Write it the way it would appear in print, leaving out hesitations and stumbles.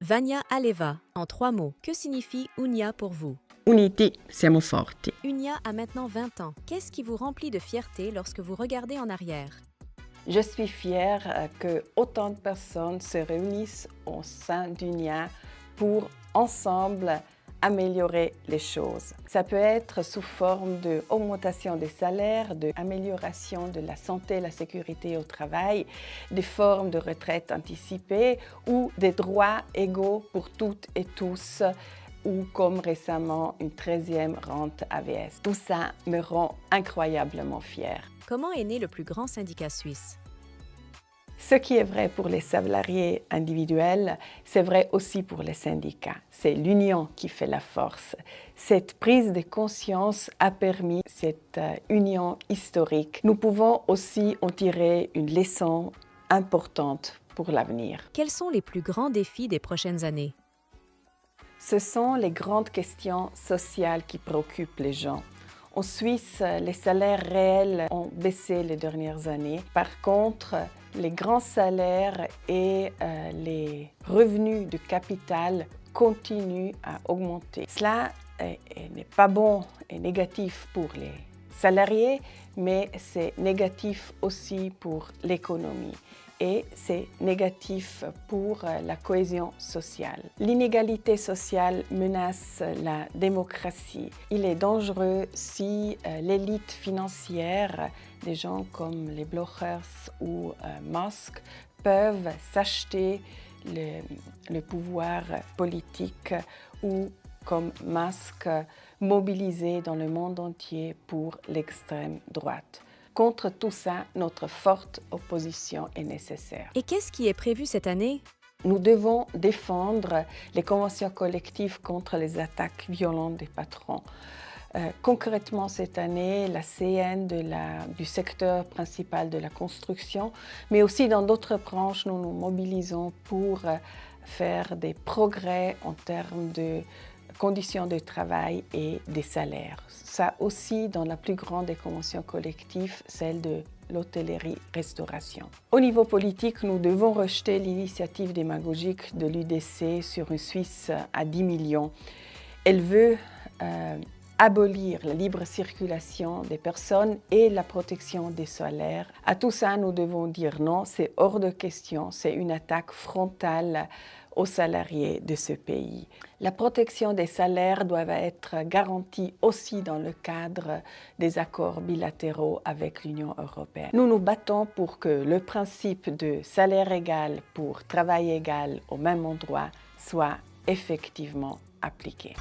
Vania Aleva, en 3 mots, que signifie Unia pour vous? Uniti siamo forti. Unia a maintenant 20 ans. Qu'est-ce qui vous remplit de fierté lorsque vous regardez en arrière? Je suis fière que autant de personnes se réunissent au sein d'UNIA pour ensemble améliorer les choses. Ça peut être sous forme d'augmentation des salaires, d'amélioration de la santé et la sécurité au travail, des formes de retraite anticipée ou des droits égaux pour toutes et tous ou comme récemment une 13e rente AVS. Tout ça me rend incroyablement fière. Comment est né le plus grand syndicat suisse? Ce qui est vrai pour les salariés individuels, c'est vrai aussi pour les syndicats. C'est l'union qui fait la force. Cette prise de conscience a permis cette union historique. Nous pouvons aussi en tirer une leçon importante pour l'avenir. Quels sont les plus grands défis des prochaines années? Ce sont les grandes questions sociales qui préoccupent les gens. En Suisse, les salaires réels ont baissé les dernières années. Par contre, les grands salaires et les revenus de capital continuent à augmenter. Cela n'est pas bon et négatif pour les salariés, mais c'est négatif aussi pour l'économie. Et c'est négatif pour la cohésion sociale. L'inégalité sociale menace la démocratie. Il est dangereux si l'élite financière, des gens comme les bloggers ou Musk, peuvent s'acheter le pouvoir politique ou, comme Musk, mobiliser dans le monde entier pour l'extrême droite. Contre tout ça, notre forte opposition est nécessaire. Et qu'est-ce qui est prévu cette année? Nous devons défendre les conventions collectives contre les attaques violentes des patrons. Concrètement, cette année, la CN du secteur principal de la construction, mais aussi dans d'autres branches, nous nous mobilisons pour faire des progrès en termes de conditions de travail et des salaires. Ça aussi dans la plus grande des conventions collectives, celle de l'hôtellerie-restauration. Au niveau politique, nous devons rejeter l'initiative démagogique de l'UDC sur une Suisse à 10 millions. Elle veut abolir la libre circulation des personnes et la protection des salaires. À tout ça, nous devons dire non, c'est hors de question, c'est une attaque frontale aux salariés de ce pays. La protection des salaires doit être garantie aussi dans le cadre des accords bilatéraux avec l'Union européenne. Nous nous battons pour que le principe de salaire égal pour travail égal au même endroit soit effectivement appliqué.